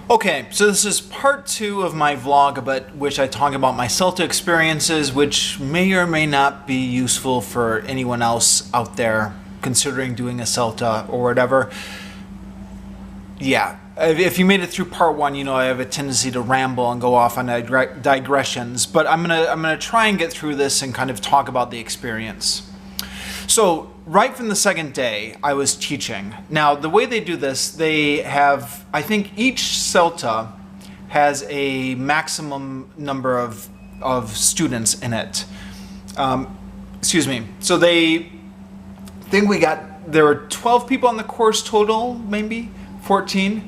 Okay, so this is part 2 of my vlog about which I talk about my CELTA experiences, which may or may not be useful for anyone else out there considering doing a CELTA or whatever. Yeah, if you made it through part 1, you know I have a tendency to ramble and go off on digressions, but I'm gonna try and get through this and kind of talk about the experience. So right from the second day, I was teaching. Now, the way they do this, they have, I think each CELTA has a maximum number of students in it. Excuse me. So they think there were 12 people on the course total, maybe 14.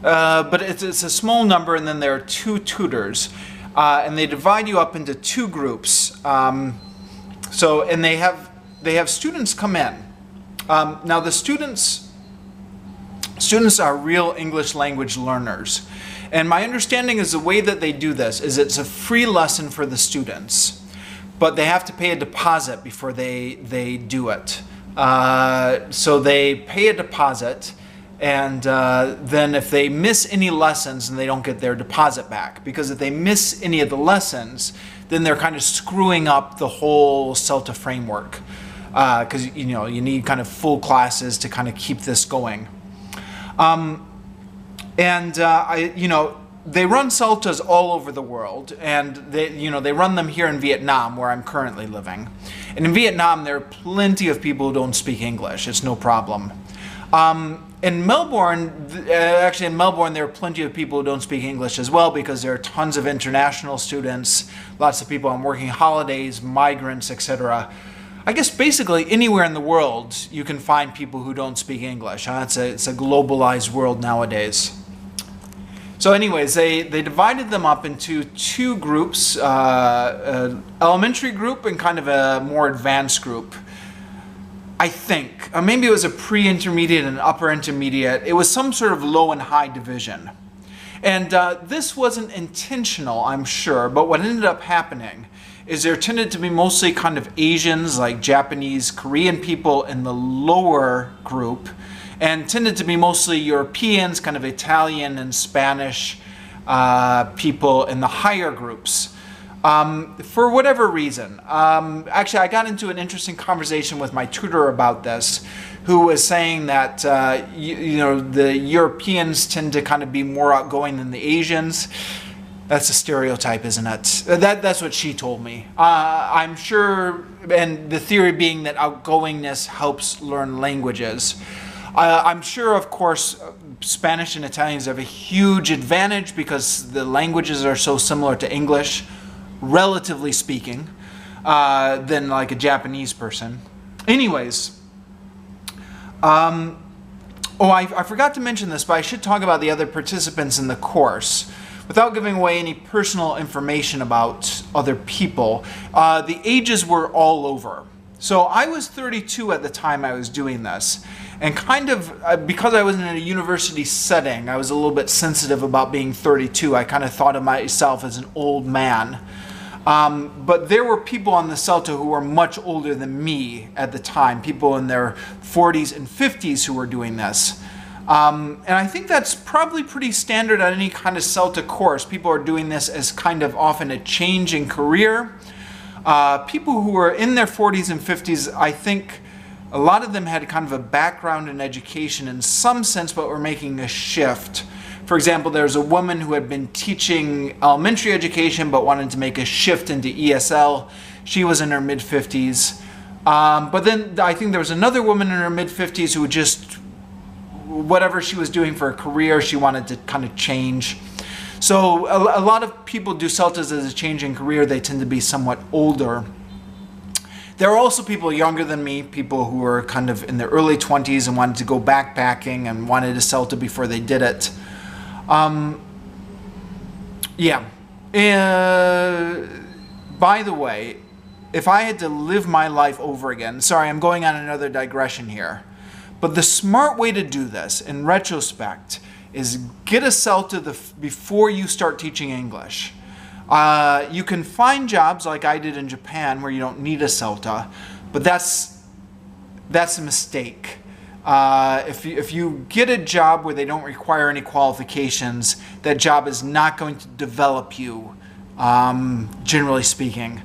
But it's a small number, and then there are 2 tutors. And they divide you up into 2 groups. And they have students come in. Now the students are real English language learners. And my understanding is the way that they do this is it's a free lesson for the students, but they have to pay a deposit before they do it. So they pay a deposit, and then if they miss any lessons, then they don't get their deposit back. Because if they miss any of the lessons, then they're kind of screwing up the whole CELTA framework. Because you need kind of full classes to kind of keep this going, they run CELTAs all over the world, and they run them here in Vietnam, where I'm currently living. And in Vietnam, there are plenty of people who don't speak English. It's no problem. In Melbourne, there are plenty of people who don't speak English as well, because there are tons of international students, lots of people on working holidays, migrants, etc. I guess basically anywhere in the world you can find people who don't speak English. It's a globalized world nowadays. So anyways, they divided them up into 2 groups, elementary group and kind of a more advanced group. I think. Maybe it was a pre-intermediate and upper intermediate. It was some sort of low and high division. And this wasn't intentional, I'm sure, but what ended up happening is there tended to be mostly kind of Asians, like Japanese, Korean people in the lower group, and tended to be mostly Europeans, kind of Italian and Spanish people in the higher groups. For whatever reason. Actually, I got into an interesting conversation with my tutor about this, who was saying that the Europeans tend to kind of be more outgoing than the Asians. That's a stereotype, isn't it? That's what she told me. I'm sure, and the theory being that outgoingness helps learn languages. I'm sure, of course, Spanish and Italians have a huge advantage because the languages are so similar to English, relatively speaking, than like a Japanese person. Anyways, I forgot to mention this, but I should talk about the other participants in the course. Without giving away any personal information about other people, the ages were all over. So I was 32 at the time I was doing this. And kind of, because I was in a university setting, I was a little bit sensitive about being 32. I kind of thought of myself as an old man. But there were people on the CELTA who were much older than me at the time, people in their 40s and 50s who were doing this. And I think that's probably pretty standard on any kind of CELTA course. People are doing this as kind of often a change in career. People who are in their 40s and 50s, I think a lot of them had kind of a background in education in some sense, but were making a shift. For example, there's a woman who had been teaching elementary education but wanted to make a shift into ESL. She was in her mid-50s. But then I think there was another woman in her mid-50s who just, whatever she was doing for a career, she wanted to kind of change. So a lot of people do CELTAs as a change in career. They tend to be somewhat older. There are also people younger than me, people who were kind of in their early 20s and wanted to go backpacking and wanted a CELTA before they did it. By the way, if I had to live my life over again, sorry, I'm going on another digression here, but the smart way to do this, in retrospect, is get a CELTA before you start teaching English. You can find jobs like I did in Japan where you don't need a CELTA, but that's a mistake. If you get a job where they don't require any qualifications, that job is not going to develop you, generally speaking.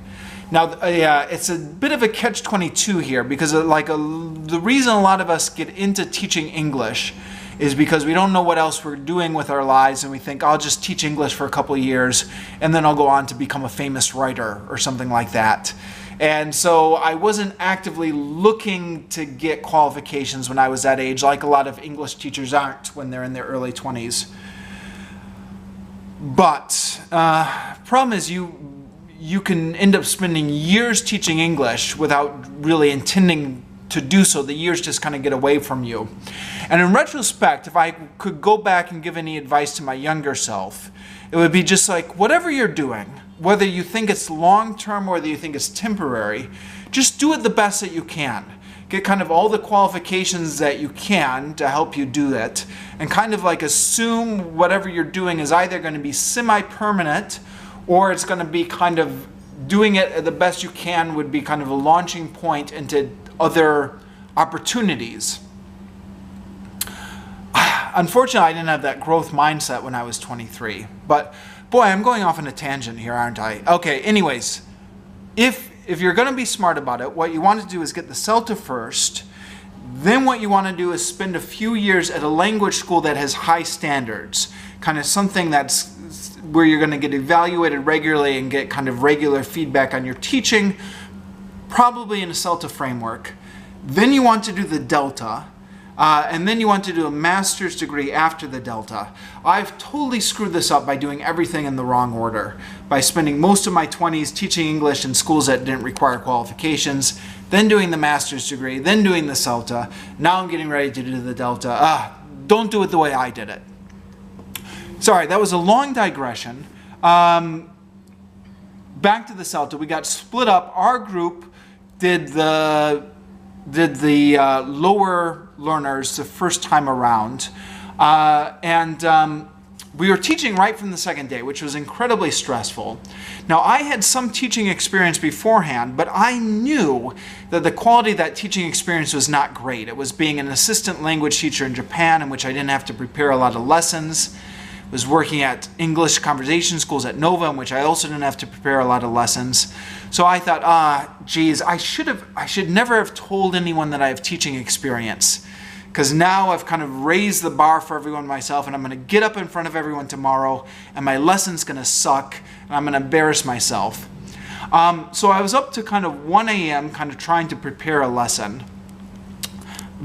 Now, it's a bit of a catch-22 here, because the reason a lot of us get into teaching English is because we don't know what else we're doing with our lives, and we think, I'll just teach English for a couple of years, and then I'll go on to become a famous writer or something like that. And so I wasn't actively looking to get qualifications when I was that age, like a lot of English teachers aren't when they're in their early 20s. But problem is you can end up spending years teaching English without really intending to do so. The years just kind of get away from you. And in retrospect, if I could go back and give any advice to my younger self, it would be just like, whatever you're doing, whether you think it's long-term or whether you think it's temporary, just do it the best that you can. Get kind of all the qualifications that you can to help you do it, and kind of like assume whatever you're doing is either going to be semi-permanent, or it's going to be kind of doing it the best you can would be kind of a launching point into other opportunities. Unfortunately, I didn't have that growth mindset when I was 23. But boy, I'm going off on a tangent here, aren't I? Okay, anyways, if you're going to be smart about it, what you want to do is get the CELTA first. Then what you want to do is spend a few years at a language school that has high standards, kind of something that's where you're going to get evaluated regularly and get kind of regular feedback on your teaching, probably in a CELTA framework. Then you want to do the Delta, and then you want to do a master's degree after the Delta. I've totally screwed this up by doing everything in the wrong order, by spending most of my 20s teaching English in schools that didn't require qualifications, then doing the master's degree, then doing the CELTA. Now I'm getting ready to do the Delta. Don't do it the way I did it. Sorry, that was a long digression. Back to the CELTA. We got split up. Our group did the lower learners the first time around, and we were teaching right from the second day, which was incredibly stressful. Now, I had some teaching experience beforehand, but I knew that the quality of that teaching experience was not great. It was being an assistant language teacher in Japan, in which I didn't have to prepare a lot of lessons. I was working at English conversation schools at Nova, in which I also didn't have to prepare a lot of lessons. So I thought, geez, I should never have told anyone that I have teaching experience, because now I've kind of raised the bar for everyone myself, and I'm going to get up in front of everyone tomorrow, and my lesson's going to suck, and I'm going to embarrass myself. So I was up to kind of 1 a.m., kind of trying to prepare a lesson.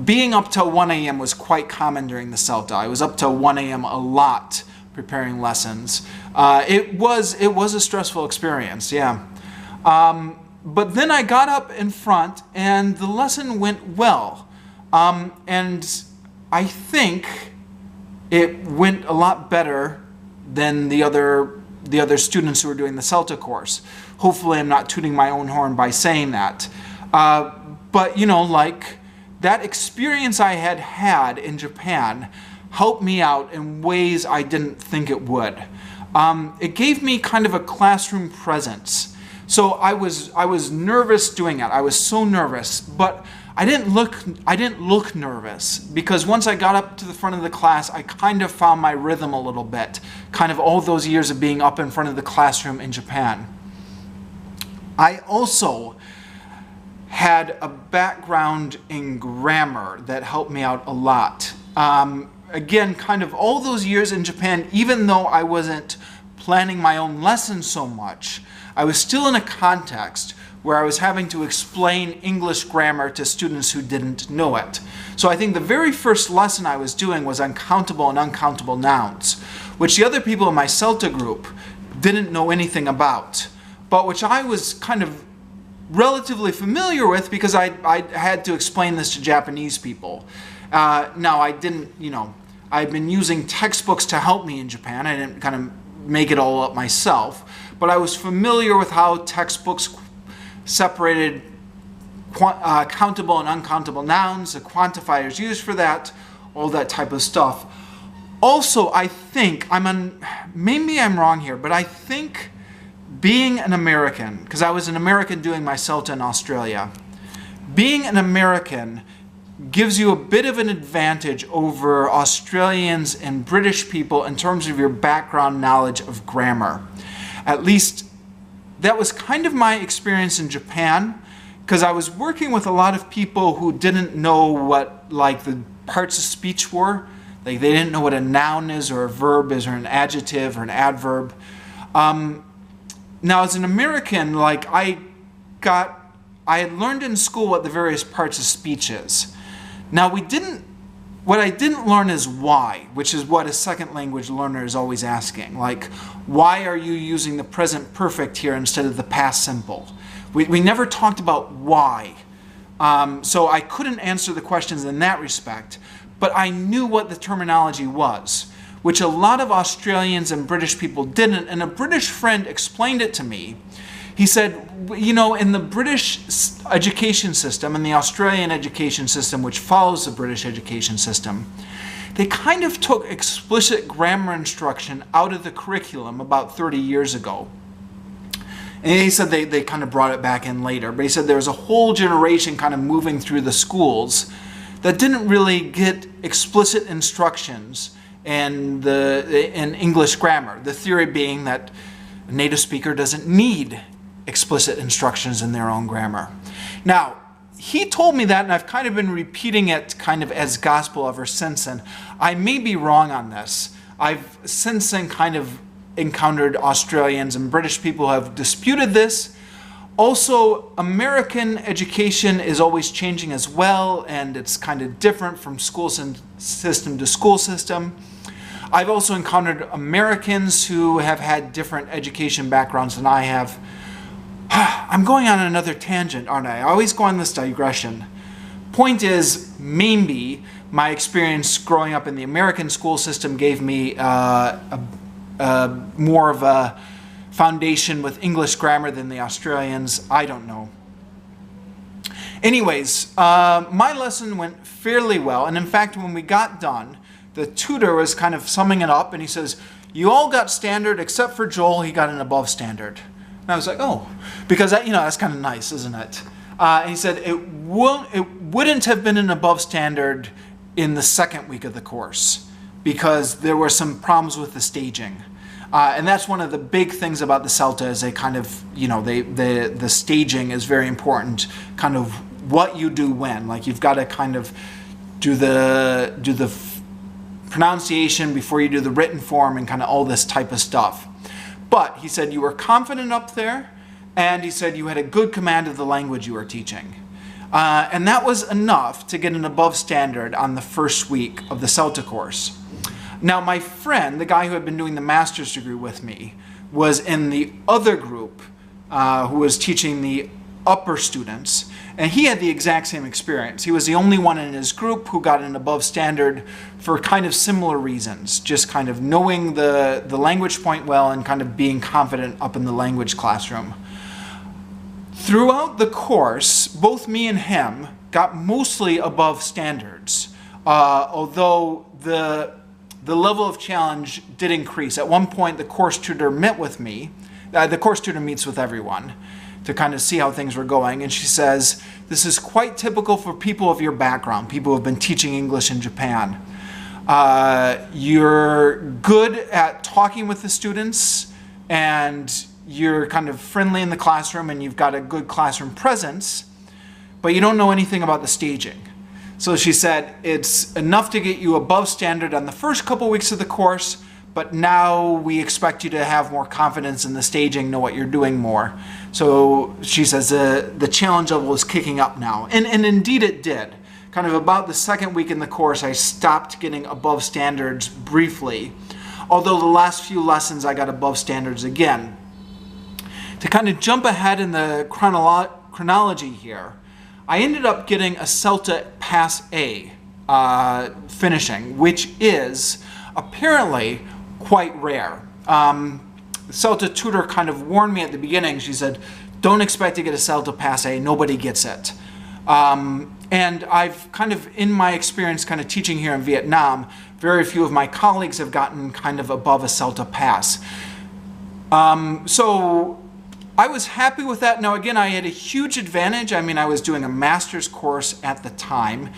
Being up till 1 a.m. was quite common during the CELTA. I was up till 1 a.m. a lot preparing lessons. It was a stressful experience, yeah. But then I got up in front and the lesson went well. And I think it went a lot better than the other students who were doing the CELTA course. Hopefully I'm not tooting my own horn by saying that. But you know, like, that experience I had had in Japan helped me out in ways I didn't think it would. It gave me kind of a classroom presence. So I was nervous doing it. I was so nervous, but I didn't look nervous, because once I got up to the front of the class, I kind of found my rhythm a little bit. Kind of all those years of being up in front of the classroom in Japan. I also had a background in grammar that helped me out a lot. Again, kind of all those years in Japan, even though I wasn't planning my own lessons so much, I was still in a context where I was having to explain English grammar to students who didn't know it. So I think the very first lesson I was doing was on countable and uncountable nouns, which the other people in my CELTA group didn't know anything about, but which I was kind of relatively familiar with because I had to explain this to Japanese people. Now, I didn't, you know, I've been using textbooks to help me in Japan. I didn't kind of make it all up myself, but I was familiar with how textbooks separated countable and uncountable nouns, the quantifiers used for that, all that type of stuff. Also, I think, maybe I'm wrong here, but I think being an American, because I was an American doing my CELTA in Australia, being an American gives you a bit of an advantage over Australians and British people in terms of your background knowledge of grammar. At least that was kind of my experience in Japan, because I was working with a lot of people who didn't know what like the parts of speech were. Like they didn't know what a noun is or a verb is or an adjective or an adverb. Now as an American, like I had learned in school what the various parts of speech is. Now what I didn't learn is why, which is what a second language learner is always asking. Like, why are you using the present perfect here instead of the past simple? We never talked about why. So I couldn't answer the questions in that respect, but I knew what the terminology was, which a lot of Australians and British people didn't, and a British friend explained it to me. He said, you know, in the British education system and the Australian education system, which follows the British education system, they kind of took explicit grammar instruction out of the curriculum about 30 years ago. And he said they kind of brought it back in later, but he said there was a whole generation kind of moving through the schools that didn't really get explicit instructions in English grammar. The theory being that a native speaker doesn't need explicit instructions in their own grammar. Now, he told me that, and I've kind of been repeating it kind of as gospel ever since, and I may be wrong on this. I've since then kind of encountered Australians and British people who have disputed this. Also, American education is always changing as well, and it's kind of different from school system to school system. I've also encountered Americans who have had different education backgrounds than I have. I'm going on another tangent, aren't I? I always go on this digression. Point is, maybe my experience growing up in the American school system gave me more of a foundation with English grammar than the Australians. I don't know. Anyways, my lesson went fairly well, and in fact, when we got done, the tutor was kind of summing it up, and he says, "You all got standard except for Joel. He got an above standard." And I was like, "Oh," because that, you know, that's kind of nice, isn't it? And he said it wouldn't have been an above standard in the second week of the course because there were some problems with the staging. And that's one of the big things about the CELTA is they kind of, you know, the staging is very important, kind of what you do when. Like you've got to kind of do the pronunciation before you do the written form and kind of all this type of stuff. But he said you were confident up there, and he said you had a good command of the language you were teaching. And that was enough to get an above standard on the first week of the CELTA course. Now my friend, the guy who had been doing the master's degree with me, was in the other group who was teaching the upper students, and he had the exact same experience. He was the only one in his group who got an above standard for kind of similar reasons, just kind of knowing the language point well and kind of being confident up in the language classroom. Throughout the course, both me and him got mostly above standards, although the level of challenge did increase. At one point, the course tutor met with me. The course tutor meets with everyone to kind of see how things were going, and she says, "This is quite typical for people of your background, people who have been teaching English in Japan. You're good at talking with the students, and you're kind of friendly in the classroom, and you've got a good classroom presence, but you don't know anything about the staging." So she said, it's enough to get you above standard on the first couple weeks of the course, but now we expect you to have more confidence in the staging, know what you're doing more. So she says the challenge level is kicking up now. And indeed it did. Kind of about the second week in the course, I stopped getting above standards briefly. Although the last few lessons I got above standards again. To kind of jump ahead in the chronology here, I ended up getting a CELTA Pass A finishing, which is apparently quite rare. The CELTA tutor kind of warned me at the beginning. She said, "Don't expect to get a CELTA Pass A, nobody gets it." And I've kind of, in my experience kind of teaching here in Vietnam, very few of my colleagues have gotten kind of above a CELTA Pass. So I was happy with that. Now again, I had a huge advantage. I mean, I was doing a master's course at the time.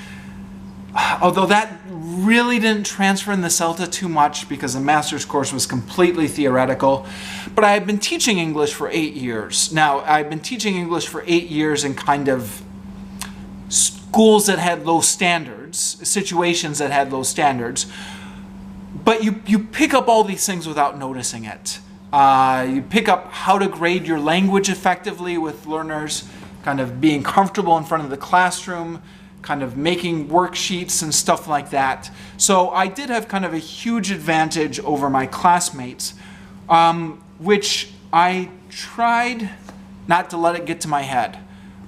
although that really didn't transfer in the CELTA too much because the master's course was completely theoretical. But I had been teaching English for 8 years. Now, I've been teaching English for 8 years in kind of schools that had low standards, situations that had low standards. But you pick up all these things without noticing it. You pick up how to grade your language effectively with learners, kind of being comfortable in front of the classroom, kind of making worksheets and stuff like that. So I did have kind of a huge advantage over my classmates, which I tried not to let it get to my head.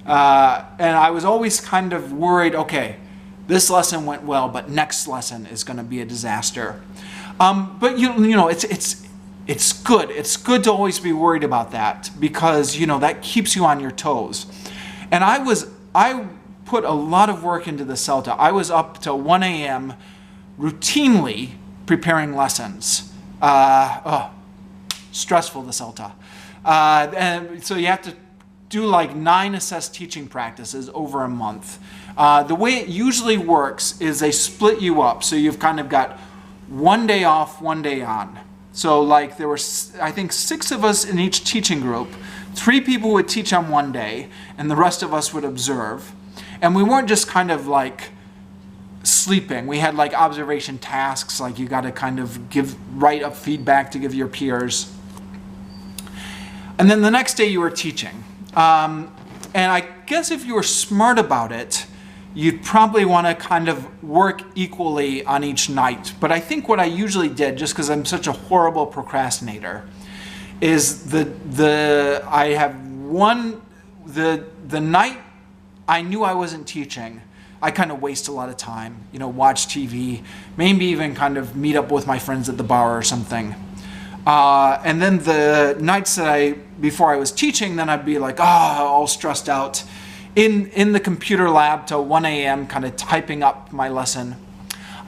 And I was always kind of worried, okay, this lesson went well, but next lesson is going to be a disaster. But you know, it's good. It's good to always be worried about that because, you know, that keeps you on your toes. And I put a lot of work into the CELTA. I was up till 1 a.m. routinely preparing lessons. Stressful, the CELTA. And so you have to do like 9 assessed teaching practices over a month. The way it usually works is they split you up. So you've kind of got 1 day off, 1 day on. So like there were, I think, 6 of us in each teaching group. 3 people would teach on 1 day, and the rest of us would observe. And we weren't just kind of like sleeping. We had like observation tasks, like you got to kind of write up feedback to give your peers. And then the next day you were teaching. And I guess if you were smart about it, you'd probably want to kind of work equally on each night. But I think what I usually did, just because I'm such a horrible procrastinator, is the night I knew I wasn't teaching, I kind of waste a lot of time, you know, watch TV, maybe even kind of meet up with my friends at the bar or something. And then the nights that before I was teaching, then I'd be like, all stressed out in the computer lab till 1 a.m. kind of typing up my lesson.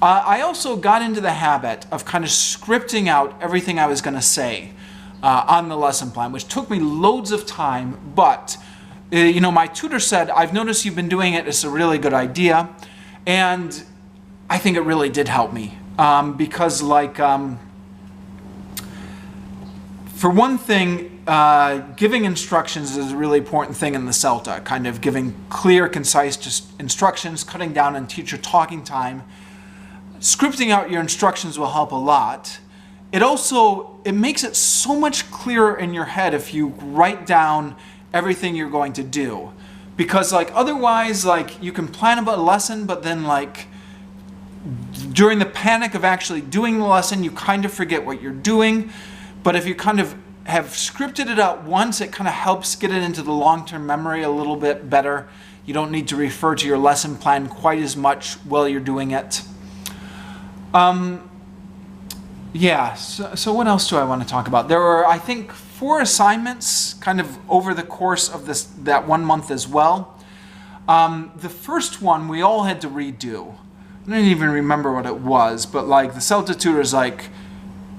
I also got into the habit of kind of scripting out everything I was going to say on the lesson plan, which took me loads of time, but you know, my tutor said, I've noticed you've been doing it, it's a really good idea. And I think it really did help me. Because like, for one thing, giving instructions is a really important thing in the CELTA, kind of giving clear, concise instructions, cutting down on teacher talking time. Scripting out your instructions will help a lot. It makes it so much clearer in your head if you write down everything you're going to do, because like otherwise, like you can plan about a lesson, but then like during the panic of actually doing the lesson, you kind of forget what you're doing. But if you kind of have scripted it out once, it kind of helps get it into the long-term memory a little bit better. You don't need to refer to your lesson plan quite as much while you're doing it. Yeah, so what else do I want to talk about? There were, I think, 4 assignments kind of over the course of that 1 month as well. The first one we all had to redo. I don't even remember what it was, but like the CELTA tutor's like,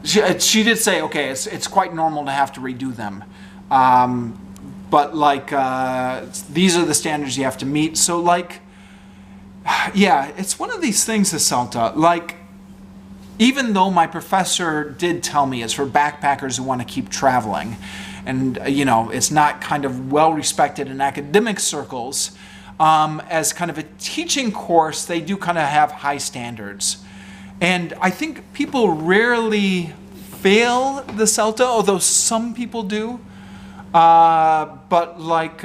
she did say, okay, it's quite normal to have to redo them. But like, these are the standards you have to meet. So like, yeah, it's one of these things, the CELTA, like, even though my professor did tell me it's for backpackers who want to keep traveling, and you know, it's not kind of well respected in academic circles, as kind of a teaching course, they do kind of have high standards. And I think people rarely fail the CELTA, although some people do. But like,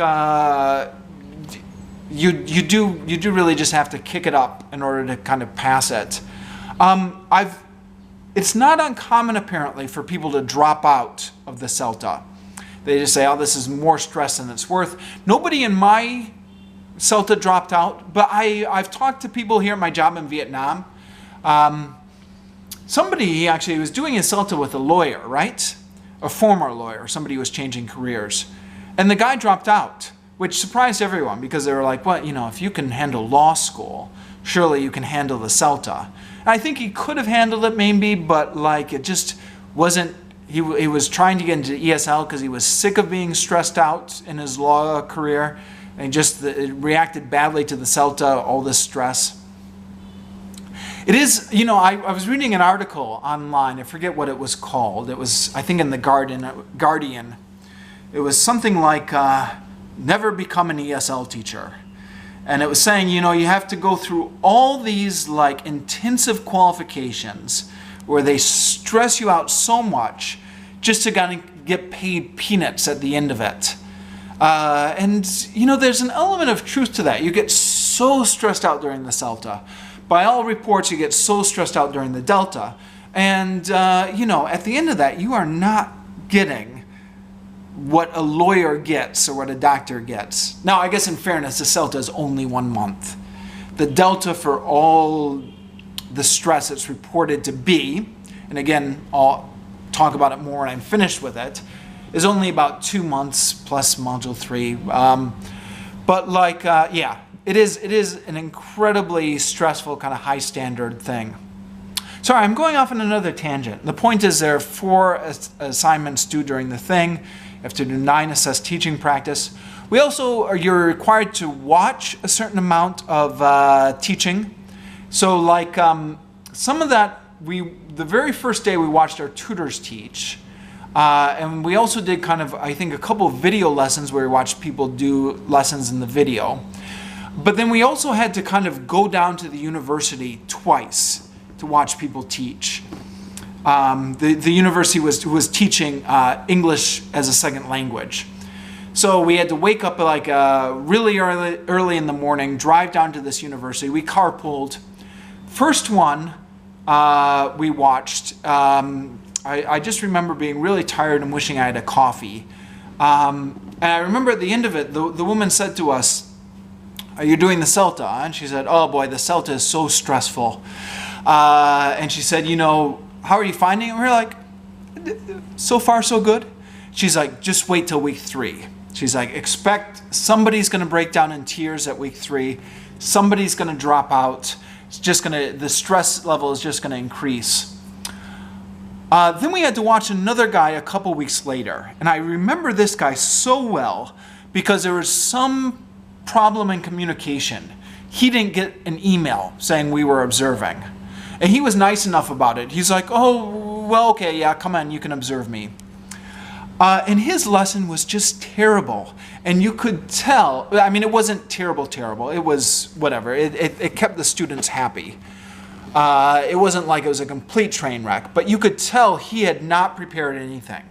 you do really just have to kick it up in order to kind of pass it. It's not uncommon, apparently, for people to drop out of the CELTA. They just say, oh, this is more stress than it's worth. Nobody in my CELTA dropped out, but I've talked to people here at my job in Vietnam. Somebody actually was doing a CELTA with a lawyer, right? A former lawyer, somebody who was changing careers. And the guy dropped out, which surprised everyone because they were like, well, you know, if you can handle law school, surely you can handle the CELTA. I think he could have handled it maybe, but like it just wasn't, he was trying to get into ESL because he was sick of being stressed out in his law career, and just it reacted badly to the CELTA, all this stress. It is, you know, I was reading an article online. I forget what it was called. It was, I think, in the Guardian. It was something like, never become an ESL teacher. And it was saying, you know, you have to go through all these like intensive qualifications where they stress you out so much just to get paid peanuts at the end of it. And, you know, there's an element of truth to that. You get so stressed out during the CELTA. By all reports, you get so stressed out during the Delta. And, you know, at the end of that, you are not getting what a lawyer gets or what a doctor gets. Now, I guess in fairness, the CELTA is only 1 month. The Delta, for all the stress it's reported to be, and again, I'll talk about it more when I'm finished with it, is only about 2 months plus Module 3. But like, yeah, it is an incredibly stressful, kind of high standard thing. Sorry, I'm going off on another tangent. The point is there are 4 assignments due during the thing. You have to do 9 assessed teaching practice. We also you're required to watch a certain amount of teaching. So like some of that, the very first day we watched our tutors teach. And we also did kind of, I think, a couple of video lessons where we watched people do lessons in the video. But then we also had to kind of go down to the university twice to watch people teach. The university was teaching English as a second language. So we had to wake up like really early in the morning, drive down to this university. We carpooled. First one we watched, I just remember being really tired and wishing I had a coffee. And I remember at the end of it, the woman said to us, "Are you doing the CELTA?" And she said, "Oh boy, the CELTA is so stressful." And she said, "You know, how are you finding it?" And we're like, "So far, so good." She's like, "Just wait till week 3. She's like, "Expect somebody's going to break down in tears at week 3. Somebody's going to drop out. It's just going to, the stress level is just going to increase." Then we had to watch another guy a couple weeks later. And I remember this guy so well because there was some problem in communication. He didn't get an email saying we were observing. And he was nice enough about it. He's like, "Oh, well, okay, yeah, come on, you can observe me." And his lesson was just terrible. And you could tell, I mean, it wasn't terrible. It was whatever. It kept the students happy. It wasn't like it was a complete train wreck, but you could tell he had not prepared anything.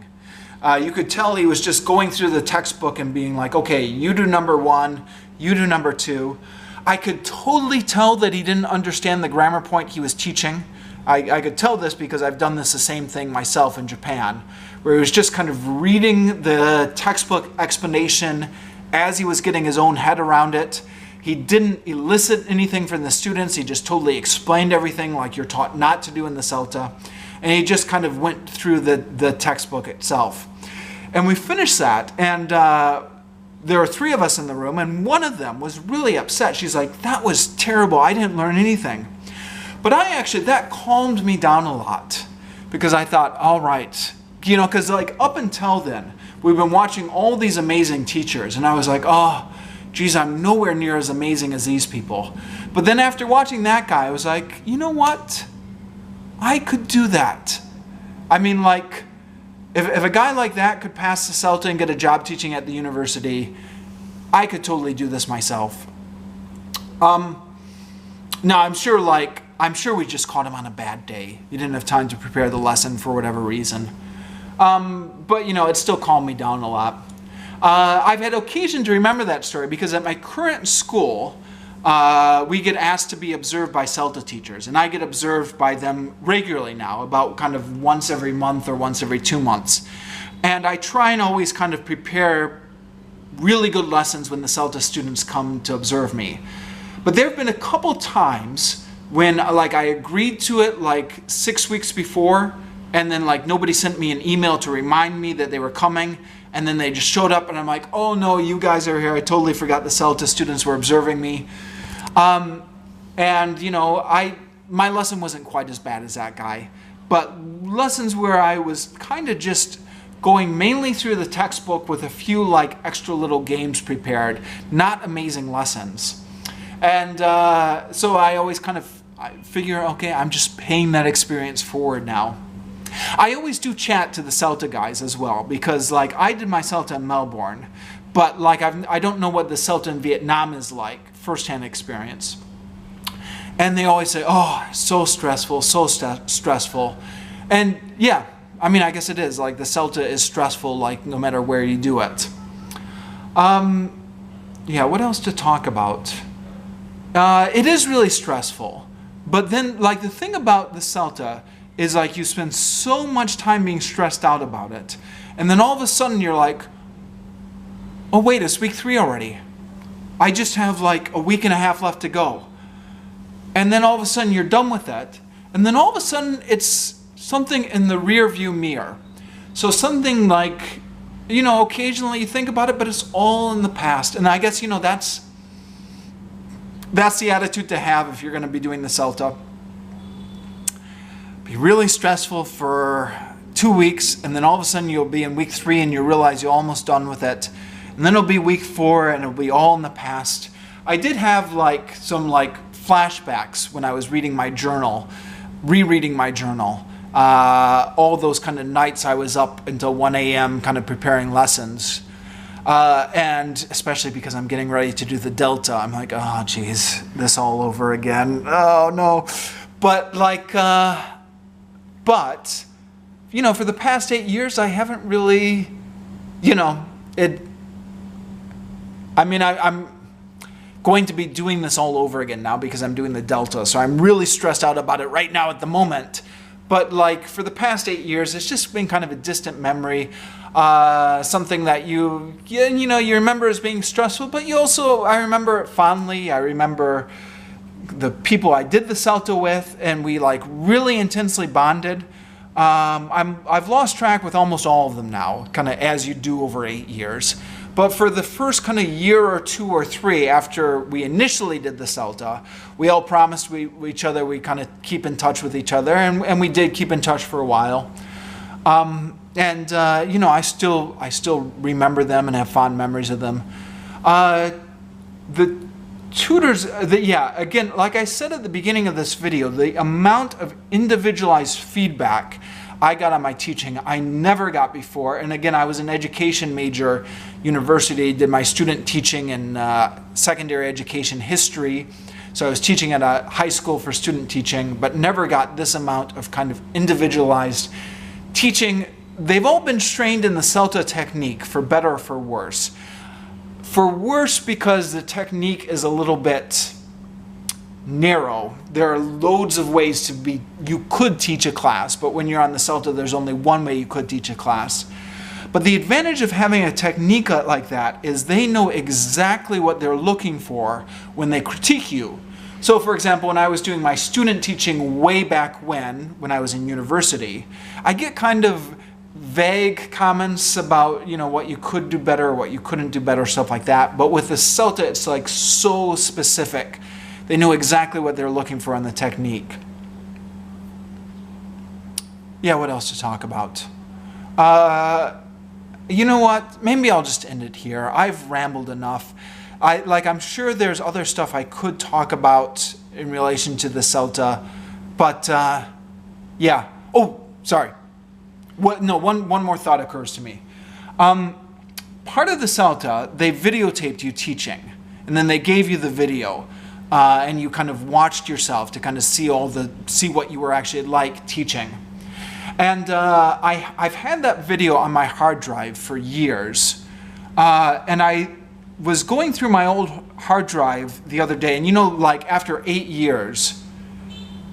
You could tell he was just going through the textbook and being like, "Okay, you do number 1, you do number 2. I could totally tell that he didn't understand the grammar point he was teaching. I could tell this because I've done the same thing myself in Japan, where he was just kind of reading the textbook explanation as he was getting his own head around it. He didn't elicit anything from the students. He just totally explained everything like you're taught not to do in the CELTA. And he just kind of went through the textbook itself. And we finished that, and there were 3 of us in the room, and one of them was really upset. She's like, "That was terrible. I didn't learn anything." But that calmed me down a lot because I thought, all right, you know, because like up until then, we've been watching all these amazing teachers, and I was like, oh, geez, I'm nowhere near as amazing as these people. But then after watching that guy, I was like, you know what? I could do that. I mean, like, if a guy like that could pass the CELTA and get a job teaching at the university, I could totally do this myself. Now, I'm sure we just caught him on a bad day. He didn't have time to prepare the lesson for whatever reason. But, you know, it still calmed me down a lot. I've had occasion to remember that story because at my current school, we get asked to be observed by CELTA teachers. And I get observed by them regularly now, about kind of once every month or once every 2 months. And I try and always kind of prepare really good lessons when the CELTA students come to observe me. But there have been a couple times when like I agreed to it like 6 weeks before, and then like nobody sent me an email to remind me that they were coming, and then they just showed up and I'm like, "Oh no, you guys are here. I totally forgot the CELTA students were observing me." And you know, my lesson wasn't quite as bad as that guy, but lessons where I was kind of just going mainly through the textbook with a few like extra little games prepared, not amazing lessons. And so I always kind of, I figure, okay, I'm just paying that experience forward now. I always do chat to the CELTA guys as well, because like I did my CELTA in Melbourne, but like I don't know what the CELTA in Vietnam is like, firsthand experience. And they always say, oh, so stressful, so stressful. And yeah, I mean, I guess it is. Like the CELTA is stressful, like no matter where you do it. Yeah, what else to talk about? It is really stressful. But then, like, the thing about the CELTA is, like, you spend so much time being stressed out about it. And then all of a sudden you're like, oh, wait, it's week 3 already. I just have, like, a week and a half left to go. And then all of a sudden you're done with that. And then all of a sudden it's something in the rear view mirror. So something like, you know, occasionally you think about it, but it's all in the past. And I guess, you know, that's the attitude to have if you're going to be doing the CELTA. Be really stressful for 2 weeks, and then all of a sudden you'll be in week 3 and you realize you're almost done with it. And then it'll be week 4 and it'll be all in the past. I did have like some like flashbacks when I was reading my journal, rereading my journal. All those kind of nights I was up until 1 a.m. kind of preparing lessons. And especially because I'm getting ready to do the Delta, I'm like, oh geez, this all over again. Oh no. But like, but, you know, for the past 8 years, I haven't really, you know, I'm going to be doing this all over again now because I'm doing the Delta. So I'm really stressed out about it right now at the moment. But like for the past 8 years, it's just been kind of a distant memory. Something that you remember as being stressful, but I remember it fondly. I remember the people I did the CELTA with, and we like really intensely bonded. I've lost track with almost all of them now, kind of as you do over 8 years. But for the first kind of year or 2 or 3 after we initially did the CELTA, we all promised each other we kind of keep in touch with each other, and we did keep in touch for a while. You know, I still remember them and have fond memories of them. The tutors, again, like I said at the beginning of this video, the amount of individualized feedback I got on my teaching, I never got before. And again, I was an education major, university, did my student teaching in secondary education history. So I was teaching at a high school for student teaching, but never got this amount of kind of individualized teaching. They've all been trained in the CELTA technique, for better or for worse. For worse because the technique is a little bit narrow. There are loads of ways you could teach a class, but when you're on the CELTA, there's only one way you could teach a class. But the advantage of having a technique like that is they know exactly what they're looking for when they critique you. So for example, when I was doing my student teaching way back when I was in university, I get kind of vague comments about, you know, what you could do better, what you couldn't do better, stuff like that. But with the CELTA, it's like so specific. They know exactly what they're looking for in the technique. Yeah, what else to talk about? You know what? Maybe I'll just end it here. I've rambled enough. I'm sure there's other stuff I could talk about in relation to the CELTA, but yeah. Oh, sorry. One more thought occurs to me. Part of the CELTA, they videotaped you teaching, and then they gave you the video, and you kind of watched yourself to kind of see what you were actually like teaching. And I've had that video on my hard drive for years, and I was going through my old hard drive the other day, and you know, like after 8 years,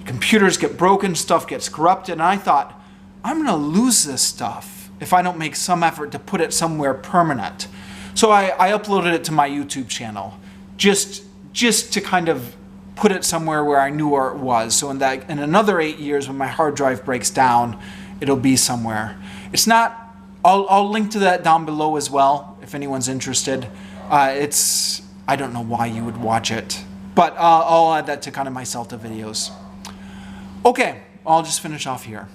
computers get broken, stuff gets corrupted, and I thought, I'm going to lose this stuff if I don't make some effort to put it somewhere permanent. So I uploaded it to my YouTube channel, just to kind of put it somewhere where I knew where it was. So in another 8 years, when my hard drive breaks down, it'll be somewhere. It's not. I'll link to that down below as well if anyone's interested. I don't know why you would watch it, but I'll add that to kind of my CELTA videos. Okay, I'll just finish off here.